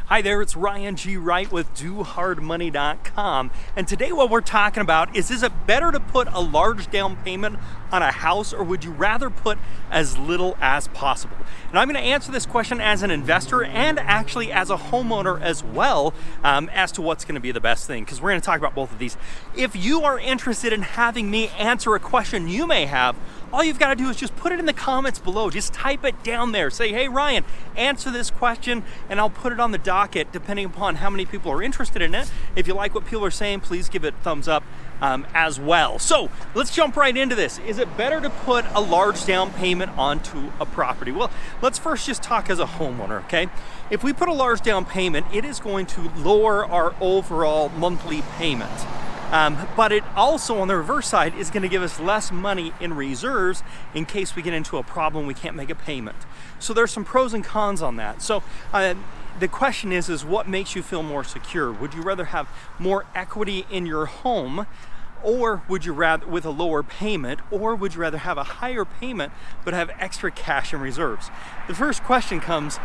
Hi there, it's Ryan G. Wright with DoHardMoney.com, and today what we're talking about is it better to put a large down payment on a house, or would you rather put as little as possible? And I'm going to answer this question as an investor and actually as a homeowner as well, as to what's going to be the best thing, because we're going to talk about both of these. If you are interested in having me answer a question you may have, all you've got to do is just put it in the comments below. Just type it down there. Say, hey Ryan, answer this question, and I'll put it on the docket depending upon how many people are interested in it. If you like what people are saying, please give it a thumbs up as well. So let's jump right into this. Is it better to put a large down payment onto a property? Well, let's first just talk as a homeowner, okay? If we put a large down payment, it is going to lower our overall monthly payment. But it also, on the reverse side, is going to give us less money in reserves in case we get into a problem we can't make a payment. So there's some pros and cons on that. So the question is what makes you feel more secure? Would you rather have more equity in your home, or would you rather with a lower payment, or would you rather have a higher payment but have extra cash in reserves? The first question comes,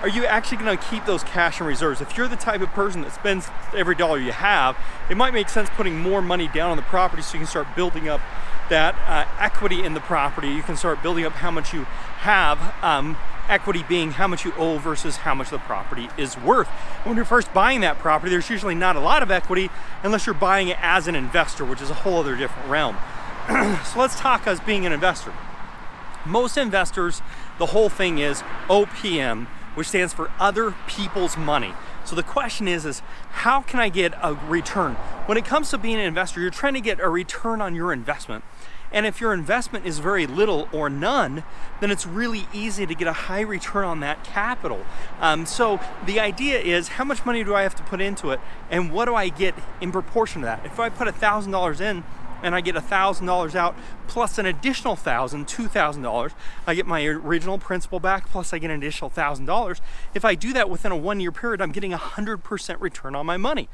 are you actually going to keep those cash in reserves? If you're the type of person that spends every dollar you have, it might make sense putting more money down on the property so you can start building up that equity in the property. You can start building up how much you have, equity being how much you owe versus how much the property is worth. When you're first buying that property, there's usually not a lot of equity unless you're buying it as an investor, which is a whole other different realm. So let's talk as being an investor. Most investors, the whole thing is OPM, which stands for other people's money. So the question is how can I get a return? When it comes to being an investor, you're trying to get a return on your investment. And if your investment is very little or none, then it's really easy to get a high return on that capital. So the idea is, how much money do I have to put into it, and what do I get in proportion to that? If I put $1,000 in, and I get $1,000 out plus an additional $2,000, I get my original principal back plus I get an additional $1,000. If I do that within a 1 year period, I'm getting 100% return on my money,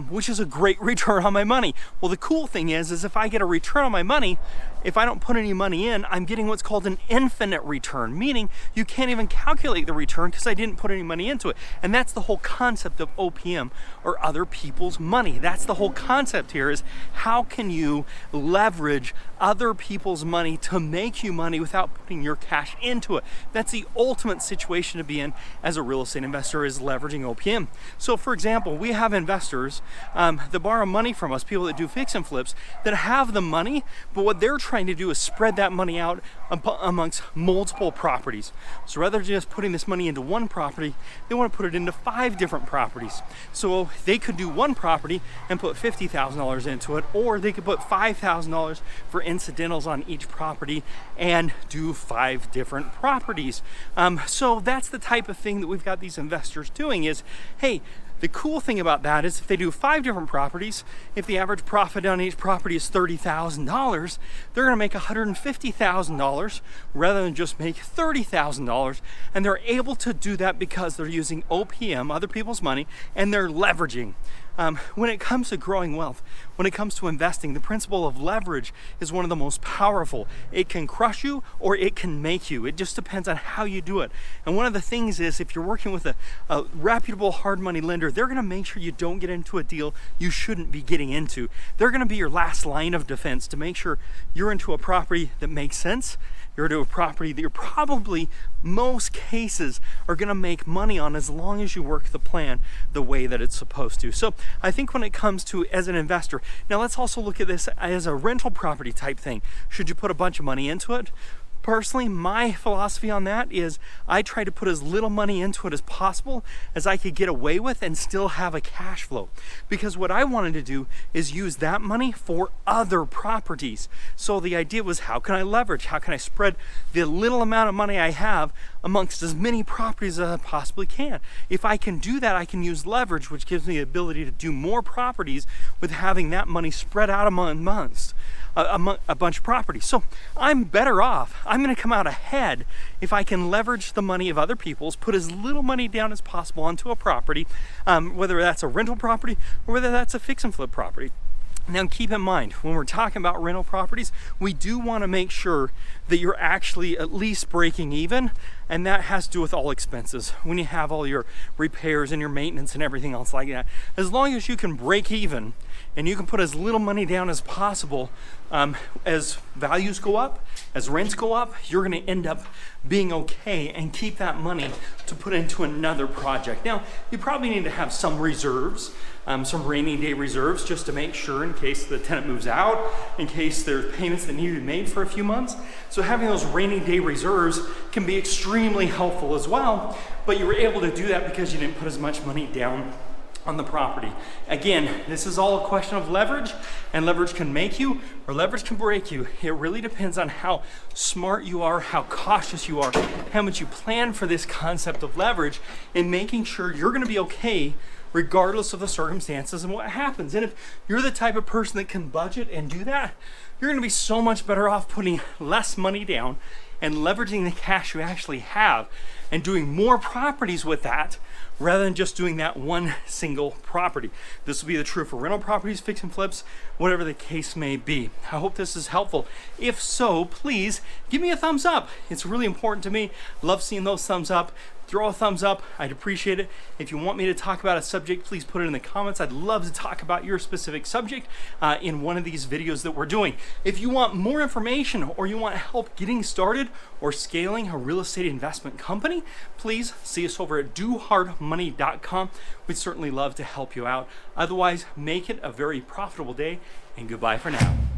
which is a great return on my money. Well, the cool thing is if I get a return on my money, if I don't put any money in, I'm getting what's called an infinite return, meaning you can't even calculate the return because I didn't put any money into it. And that's the whole concept of OPM, or other people's money. That's the whole concept here, is how can you leverage other people's money to make you money without putting your cash into it. That's the ultimate situation to be in as a real estate investor, is leveraging OPM. So for example, we have investors that borrow money from us, people that do fix and flips, that have the money, but what they're trying to do is spread that money out amongst multiple properties. So rather than just putting this money into one property, they want to put it into 5 different properties. So they could do one property and put $50,000 into it, or they could put $5,000 for incidentals on each property and do 5 different properties. So that's the type of thing that we've got these investors doing is, hey, the cool thing about that is if they do 5 different properties, if the average profit on each property is $30,000, they're going to make $150,000 rather than just make $30,000. And they're able to do that because they're using OPM, other people's money, and they're leveraging. When it comes to growing wealth, when it comes to investing, the principle of leverage is one of the most powerful. It can crush you or it can make you. It just depends on how you do it. And one of the things is, if you're working with a reputable hard money lender, they're going to make sure you don't get into a deal you shouldn't be getting into. They're going to be your last line of defense to make sure you're into a property that makes sense. You're into a property that you're probably, most cases, are going to make money on, as long as you work the plan the way that it's supposed to. So I think when it comes to as an investor, now let's also look at this as a rental property type thing. Should you put a bunch of money into it? Personally, my philosophy on that is I try to put as little money into it as possible as I could get away with and still have a cash flow. Because what I wanted to do is use that money for other properties. So the idea was, how can I leverage? How can I spread the little amount of money I have amongst as many properties as I possibly can? If I can do that, I can use leverage, which gives me the ability to do more properties with having that money spread out among months. A bunch of properties. So I'm better off. I'm going to come out ahead if I can leverage the money of other people's, put as little money down as possible onto a property, whether that's a rental property or whether that's a fix and flip property. Now keep in mind, when we're talking about rental properties, we do want to make sure that you're actually at least breaking even, and that has to do with all expenses. When you have all your repairs and your maintenance and everything else like that, as long as you can break even and you can put as little money down as possible, as values go up, as rents go up, you're going to end up being okay and keep that money to put into another project. Now, you probably need to have some reserves, some rainy day reserves, just to make sure in case the tenant moves out, in case there's payments that need to be made for a few months. So having those rainy day reserves can be extremely helpful as well, but you were able to do that because you didn't put as much money down on the property. Again, this is all a question of leverage, and leverage can make you or leverage can break you. It really depends on how smart you are, how cautious you are, how much you plan for this concept of leverage, and making sure you're going to be okay regardless of the circumstances and what happens. And if you're the type of person that can budget and do that, you're going to be so much better off putting less money down and leveraging the cash you actually have and doing more properties with that rather than just doing that one single property. This will be the true for rental properties, fix and flips, whatever the case may be. I hope this is helpful. If so, please give me a thumbs up. It's really important to me. Love seeing those thumbs up. Throw a thumbs up. I'd appreciate it. If you want me to talk about a subject, please put it in the comments. I'd love to talk about your specific subject in one of these videos that we're doing. If you want more information or you want help getting started or scaling a real estate investment company, please see us over at dohardmoney.com. We'd certainly love to help you out. Otherwise, make it a very profitable day, and goodbye for now.